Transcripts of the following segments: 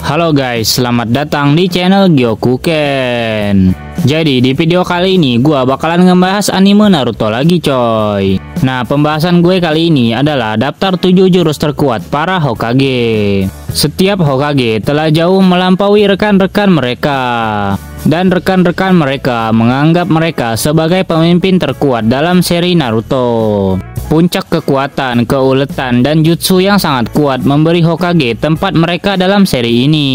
Halo guys, selamat datang di channel Gyokuken. Jadi di video kali ini gua bakalan ngebahas anime Naruto lagi coy. Nah, pembahasan gue kali ini adalah daftar 7 jurus terkuat para Hokage. Setiap Hokage telah jauh melampaui rekan-rekan mereka, dan rekan-rekan mereka menganggap mereka sebagai pemimpin terkuat dalam seri Naruto. Puncak kekuatan, keuletan, dan jutsu yang sangat kuat memberi Hokage tempat mereka dalam seri ini.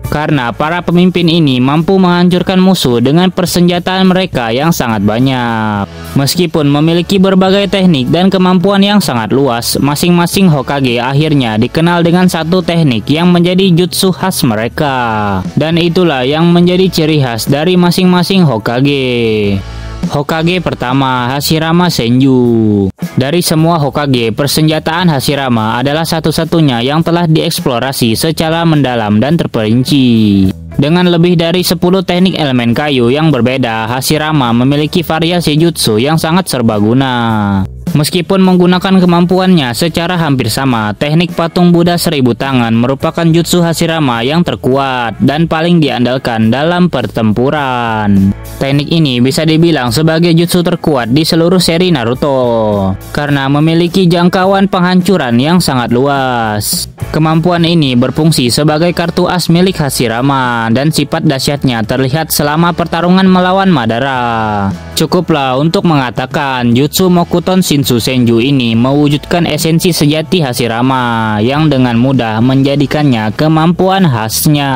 Karena para pemimpin ini mampu menghancurkan musuh dengan persenjataan mereka yang sangat banyak. Meskipun memiliki berbagai teknik dan kemampuan yang sangat luas, masing-masing Hokage akhirnya dikenal dengan satu teknik yang menjadi jutsu khas mereka. Dan itulah yang menjadi ciri khas dari masing-masing Hokage. Hokage pertama, Hashirama Senju. Dari semua Hokage, persenjataan Hashirama adalah satu-satunya yang telah dieksplorasi secara mendalam dan terperinci. Dengan lebih dari 10 teknik elemen kayu yang berbeda, Hashirama memiliki variasi jutsu yang sangat serbaguna. Meskipun menggunakan kemampuannya secara hampir sama, teknik patung Buddha 1000 tangan merupakan jutsu Hashirama yang terkuat dan paling diandalkan dalam pertempuran. Teknik ini bisa dibilang sebagai jutsu terkuat di seluruh seri Naruto, karena memiliki jangkauan penghancuran yang sangat luas. Kemampuan ini berfungsi sebagai kartu as milik Hashirama, dan sifat dahsyatnya terlihat selama pertarungan melawan Madara. Cukuplah untuk mengatakan jutsu Mokuton Shinsu Senju ini mewujudkan esensi sejati Hashirama yang dengan mudah menjadikannya kemampuan khasnya.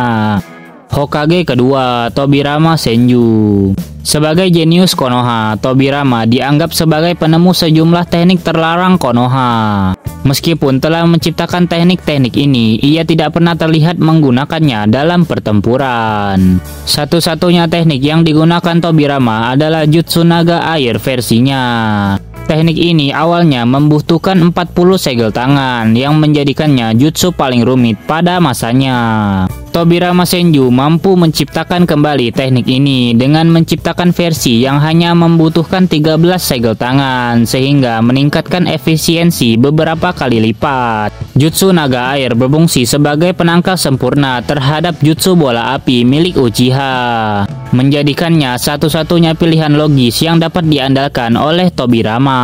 Hokage kedua, Tobirama Senju. Sebagai jenius Konoha, Tobirama dianggap sebagai penemu sejumlah teknik terlarang Konoha. Meskipun telah menciptakan teknik-teknik ini, ia tidak pernah terlihat menggunakannya dalam pertempuran. Satu-satunya teknik yang digunakan Tobirama adalah jutsu naga air versinya. Teknik ini awalnya membutuhkan 40 segel tangan yang menjadikannya jutsu paling rumit pada masanya. Tobirama Senju mampu menciptakan kembali teknik ini dengan menciptakan versi yang hanya membutuhkan 13 segel tangan, sehingga meningkatkan efisiensi beberapa kali lipat. Jutsu naga air berfungsi sebagai penangkal sempurna terhadap jutsu bola api milik Uchiha, menjadikannya satu-satunya pilihan logis yang dapat diandalkan oleh Tobirama.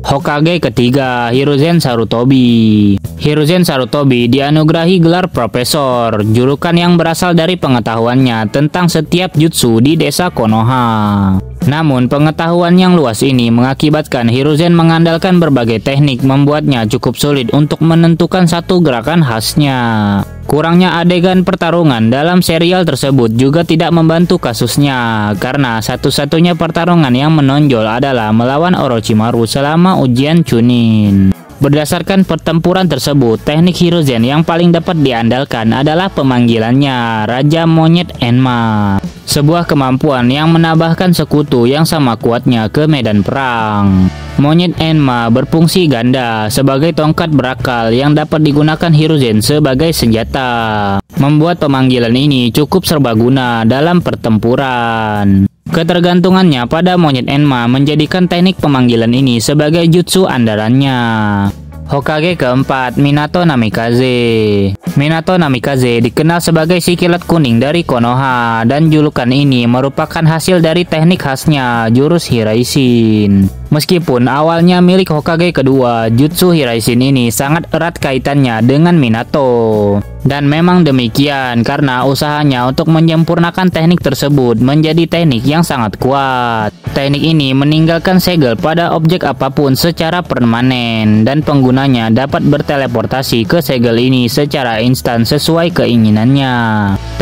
Hokage ketiga, Hiruzen Sarutobi. Hiruzen Sarutobi dianugerahi gelar profesor, julukan yang berasal dari pengetahuannya tentang setiap jutsu di desa Konoha. Namun pengetahuan yang luas ini mengakibatkan Hiruzen mengandalkan berbagai teknik, membuatnya cukup sulit untuk menentukan satu gerakan khasnya. Kurangnya adegan pertarungan dalam serial tersebut juga tidak membantu kasusnya, karena satu-satunya pertarungan yang menonjol adalah melawan Orochimaru selama ujian Chunin. Berdasarkan pertempuran tersebut, teknik Hiruzen yang paling dapat diandalkan adalah pemanggilannya Raja Monyet Enma, sebuah kemampuan yang menambahkan sekutu yang sama kuatnya ke medan perang. Monyet Enma berfungsi ganda sebagai tongkat berakal yang dapat digunakan Hiruzen sebagai senjata, membuat pemanggilan ini cukup serbaguna dalam pertempuran. Ketergantungannya pada Monyet Enma menjadikan teknik pemanggilan ini sebagai jutsu andalannya. Hokage keempat, Minato Namikaze. Minato Namikaze dikenal sebagai si kilat kuning dari Konoha, dan julukan ini merupakan hasil dari teknik khasnya jurus Hiraishin. Meskipun awalnya milik Hokage kedua, jutsu Hiraishin ini sangat erat kaitannya dengan Minato. Dan memang demikian karena usahanya untuk menyempurnakan teknik tersebut menjadi teknik yang sangat kuat. Teknik ini meninggalkan segel pada objek apapun secara permanen, dan penggunanya dapat berteleportasi ke segel ini secara instan sesuai keinginannya.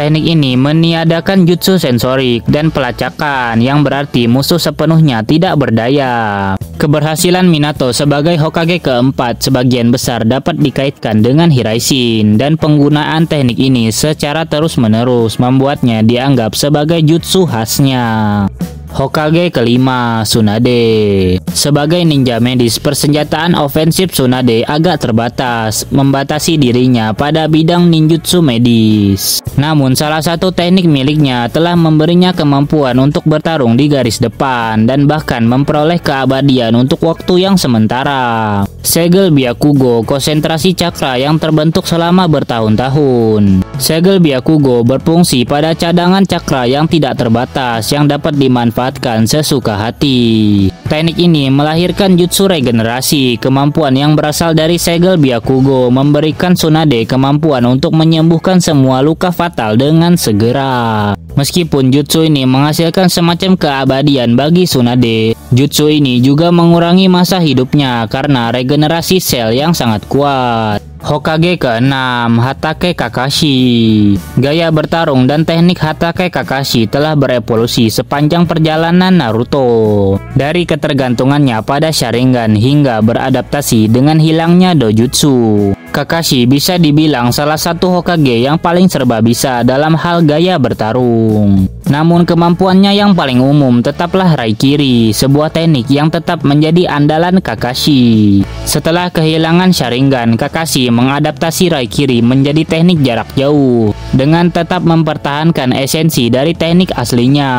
Teknik ini meniadakan jutsu sensorik dan pelacakan, yang berarti musuh sepenuhnya tidak berdaya. Keberhasilan Minato sebagai Hokage keempat sebagian besar dapat dikaitkan dengan Hiraishin, dan penggunaan teknik ini secara terus-menerus membuatnya dianggap sebagai jutsu khasnya. Hokage kelima, Tsunade. Sebagai ninja medis, persenjataan ofensif Tsunade agak terbatas, membatasi dirinya pada bidang ninjutsu medis. Namun salah satu teknik miliknya telah memberinya kemampuan untuk bertarung di garis depan dan bahkan memperoleh keabadian untuk waktu yang sementara. Segel Byakugo, konsentrasi cakra yang terbentuk selama bertahun-tahun. Segel Byakugo berfungsi pada cadangan cakra yang tidak terbatas yang dapat dimanfaatkan sesuka hati. Teknik ini melahirkan jutsu regenerasi. Kemampuan yang berasal dari segel Byakugo memberikan Tsunade kemampuan untuk menyembuhkan semua luka fatal dengan segera. Meskipun jutsu ini menghasilkan semacam keabadian bagi Tsunade, jutsu ini juga mengurangi masa hidupnya karena regenerasi sel yang sangat kuat. Hokage ke-6, Hatake Kakashi. Gaya bertarung dan teknik Hatake Kakashi telah berevolusi sepanjang perjalanan Naruto. Dari ketergantungannya pada Sharingan hingga beradaptasi dengan hilangnya dojutsu. Kakashi bisa dibilang salah satu Hokage yang paling serba bisa dalam hal gaya bertarung. Namun kemampuannya yang paling umum tetaplah Raikiri, sebuah teknik yang tetap menjadi andalan Kakashi. Setelah kehilangan Sharingan, Kakashi mengadaptasi Raikiri menjadi teknik jarak jauh dengan tetap mempertahankan esensi dari teknik aslinya.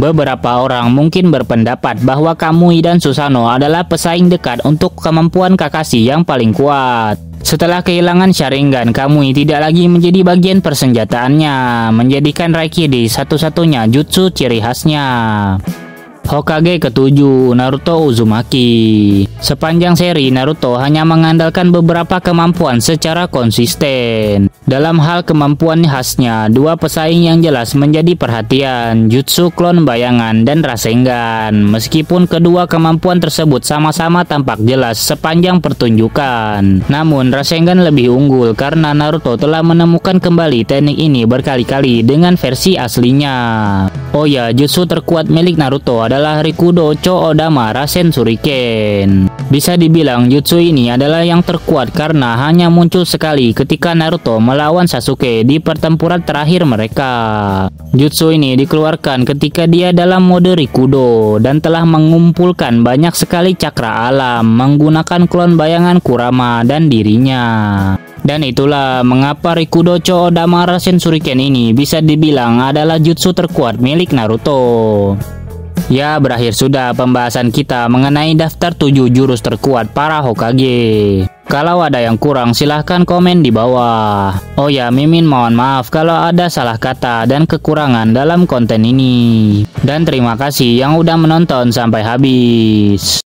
Beberapa orang mungkin berpendapat bahwa Kamui dan Susanoo adalah pesaing dekat untuk kemampuan Kakashi yang paling kuat. Setelah kehilangan Sharingan, Kamui tidak lagi menjadi bagian persenjataannya, menjadikan Raikiri satu-satunya jutsu ciri khasnya. Hokage ke-7, Naruto Uzumaki. Sepanjang seri, Naruto hanya mengandalkan beberapa kemampuan secara konsisten. Dalam hal kemampuan khasnya, dua pesaing yang jelas menjadi perhatian, jutsu klon bayangan dan Rasengan. Meskipun kedua kemampuan tersebut sama-sama tampak jelas sepanjang pertunjukan. Namun Rasengan lebih unggul karena Naruto telah menemukan kembali teknik ini berkali-kali dengan versi aslinya. Oh ya, jutsu terkuat milik Naruto adalah Rikudo Cho Odama Rasen Shuriken. Bisa dibilang jutsu ini adalah yang terkuat karena hanya muncul sekali ketika Naruto melawan Sasuke di pertempuran terakhir mereka. Jutsu ini dikeluarkan ketika dia dalam mode Rikudo dan telah mengumpulkan banyak sekali cakra alam menggunakan klon bayangan Kurama dan dirinya. Dan itulah mengapa Rikudo Cho Odama Rasen Shuriken ini bisa dibilang adalah jutsu terkuat milik Naruto. Ya, berakhir sudah pembahasan kita mengenai daftar 7 jurus terkuat para Hokage. Kalau ada yang kurang silahkan komen di bawah. Oh ya, Mimin mohon maaf kalau ada salah kata dan kekurangan dalam konten ini. Dan terima kasih yang udah menonton sampai habis.